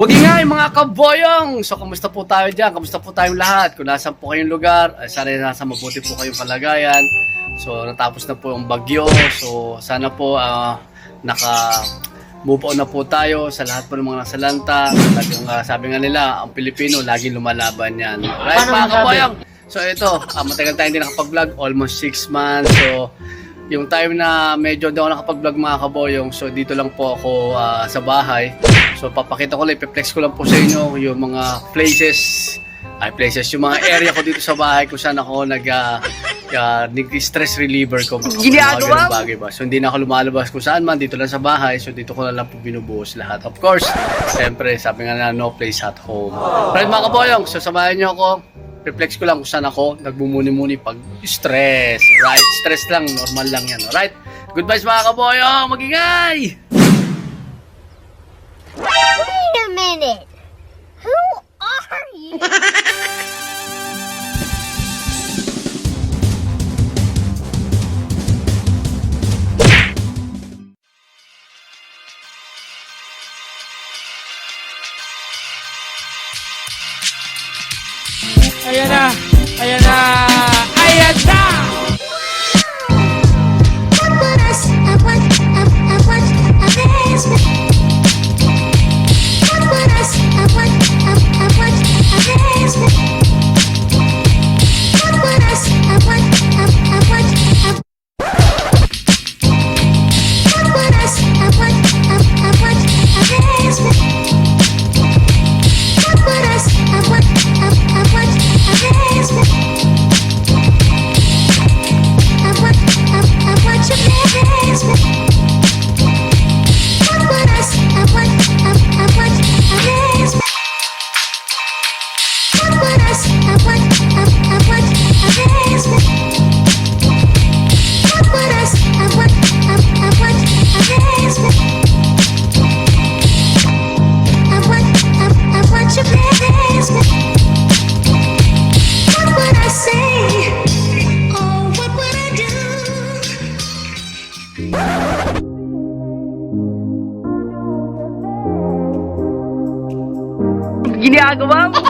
Magingay mga kaboyong! So, kamusta po tayo dyan? Kamusta po tayong lahat? Kung nasan po kayong lugar, sana nasa mabuti po kayong kalagayan. So, natapos na po yung bagyo. So, sana po naka-move on na po tayo sa lahat po ng mga nasalanta. Sabi nga nila, ang Pilipino, laging lumalaban yan. Right, mga kaboyong? So, ito, matagal tayo hindi nakapag-vlog. Almost 6 months. So, yung time na medyo daw nakapag-vlog mga kaboyong, so dito lang po ako sa bahay. So papakita ko lang, ipiplex ko lang po sa inyo yung mga places, yung mga area ko dito sa bahay kung saan ako nag-stress reliever ko. Ginagawa bagay ba? So hindi na ako lumalabas kung saan man, dito lang sa bahay. So dito ko na lang po binubuhos lahat. Of course, siyempre sabi nga na no place at home. Right mga kaboyong, so samahan nyo ako. Reflex ko lang kung saan ako nagbumuni-muni pag stress. Right? Stress lang, normal lang yan. Alright? Goodbye mga kaboyong! Magingay! Wait a minute. Who are you? Ayan na! Ayan na! Ayan na! Ginagawa mo?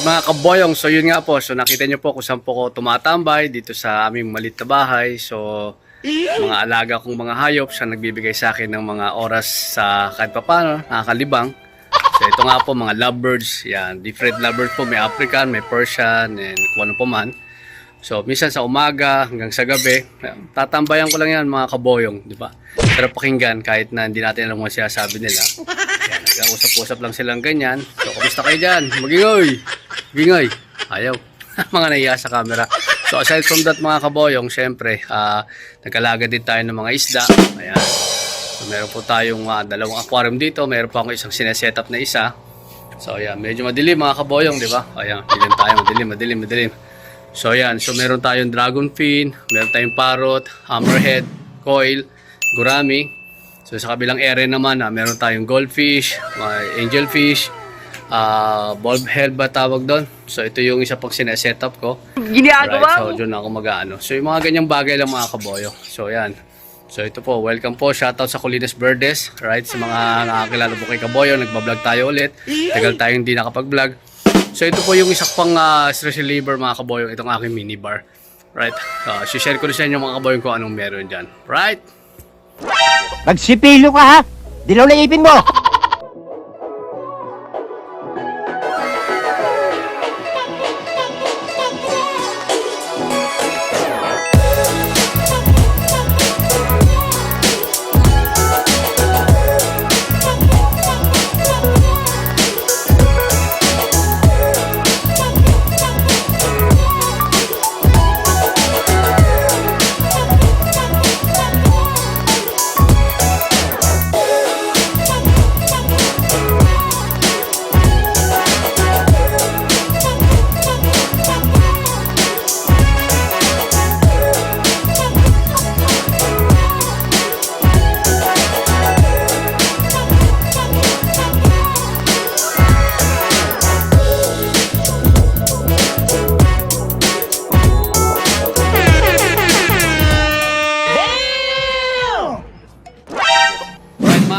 mga kaboyong, so yun nga po. So nakita nyo po kung saan po ko tumatambay dito sa aming maliit na bahay. So mga alaga kong mga hayop siya nagbibigay sa akin ng mga oras sa kahit pa paano, nakakalibang. So ito nga po mga lovebirds. Yan, different lovebirds po. May African, may Persian, and kung ano po man. So minsan sa umaga hanggang sa gabi, tatambayan ko lang yan mga kaboyong, di ba? Pero pakinggan kahit na hindi natin alam mga sinasabi nila. Yan, nag-usap-usap lang silang ganyan. So kumusta kayo dyan? Magingoy! Magingoy! Ayaw. Mga nahiya sa camera. So aside from that mga kaboyong, syempre, nag-alaga din tayo ng mga isda. Ayan. So meron po tayong dalawang aquarium dito. Meron pa akong isang sineset-up na isa. So ayan, medyo madilim mga kaboyong, di ba? Ayan, dilim tayo, madilim. So ayan, so meron tayong dragonfin, meron tayong parrot, hammerhead, coil, gurami. So sa kabilang area naman, meron tayong goldfish, angelfish, bulbhead ba tawag doon. So ito yung isa pang sineset-up ko. Right, so dyan ako mag-ano. So yung mga ganyang bagay lang mga kaboyo. So ayan. So ito po, welcome po. Shoutout sa Colinas Verdes. Right, sa mga nakakilala po kay kaboyo, nagbablog tayo ulit. Tagal tayong hindi nakapag-vlog. So ito po yung isa pang stress reliever mga kaboyo. Itong aking minibar. Right, share ko na sa inyo mga kaboyo kung anong meron dyan. Right. Magsipilo ka ha! Dilaw na ipin mo!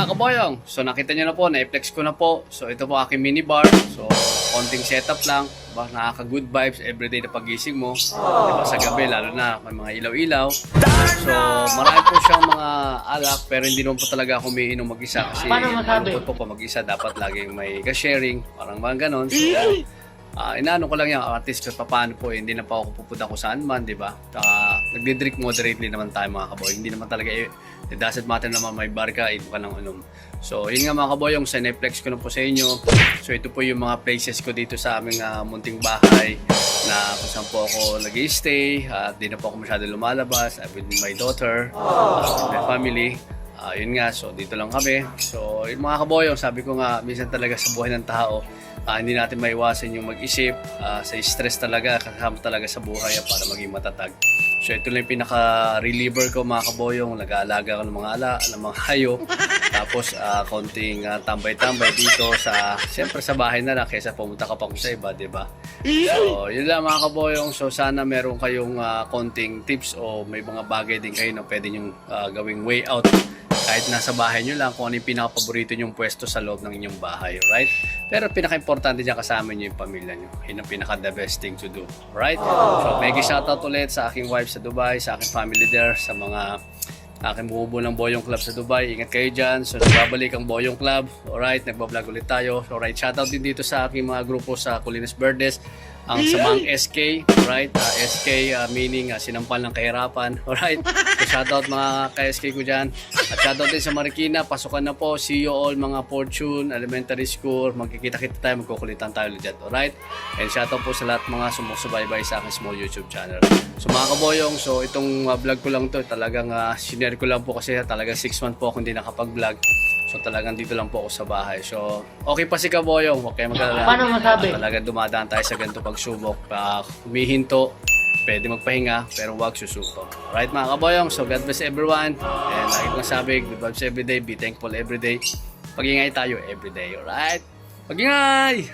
Kaboyong, so nakita nyo na po, na-flex ko na po. So ito po aking minibar. So konting setup lang, diba? Nakaka-good vibes everyday na pagising mo, diba? Sa gabi lalo na may mga ilaw-ilaw. So marami po siyang mga alak, pero hindi naman po talaga ako umiinom mag-isa kasi malungkot po pa mag-isa, dapat laging may ka-sharing, parang mga ganon. So inaano ko lang yan, artist ko paano po, hindi na pa ako pupunta kung saan man, di ba? Nagdi-drink moderately naman tayo mga kaboy. Hindi naman talaga, it doesn't matter naman may barka, ito ka lang unom. So yun nga mga kaboy, yung sineplex ko na po sa inyo. So ito po yung mga places ko dito sa aming munting bahay na kung saan po ako nag-stay. At di na po ako masyado lumalabas. I'm with my daughter, with my family. Yun nga, so dito lang kami. So yung mga kaboy, sabi ko nga, minsan talaga sa buhay ng tao, hindi natin maiwasan yung mag-isip, sa stress talaga, kasama talaga sa buhay para maging matatag. So ito lang yung pinaka-reliever ko mga kaboyong, nag-aalaga ko ng mga hayop. Tapos konting tambay-tambay dito siyempre sa bahay na lang kaysa pumunta ka pa kung sa iba, di ba? So yun lang mga kaboyong, so sana meron kayong konting tips o may mga bagay din kayo na pwede nyong gawing way out. Kahit nasa bahay nyo lang, kung ano yung pinaka-paborito nyong pwesto sa loob ng inyong bahay, right? Pero pinaka-importante dyan kasama nyo yung pamilya nyo. Yun ang pinaka-the best thing to do, right? So, mega shoutout ulit sa aking wife sa Dubai, sa aking family there, sa mga aking bubuo ng Boyong Club sa Dubai. Ingat kayo dyan. So, nagbabalik ang Boyong Club. Alright, nagbablog ulit tayo. Alright, shoutout din dito sa aking mga grupo sa Colinas Verdes. Ang samang SK, right? SK meaning sinampal ng kahirapan. Alright, so shoutout mga ka-SK ko dyan. At shoutout din sa Marikina, pasukan na po. See you all mga Fortune Elementary School. Magkikita-kita tayo, magkukulitan tayo ulit dyan. Alright? And shoutout po sa lahat mga sumusubaybay sa aking small YouTube channel. So mga kaboyong, so itong vlog ko lang to, talagang sinare ko lang po kasi talagang 6 months po ako hindi nakapag-vlog. So talagang dito lang po ako sa bahay. So okay pa si Kaboyong, huwag kayo mag-alala. Paano masabi? Talagang dumadaan tayo sa ganito pagsubok. Humihinto, pwede magpahinga, pero huwag susuko. Alright mga Kaboyong, so God bless everyone. And lagi kong sabi, good vibes everyday, be thankful everyday. Pag-ingay tayo everyday, alright? Pag-ingay!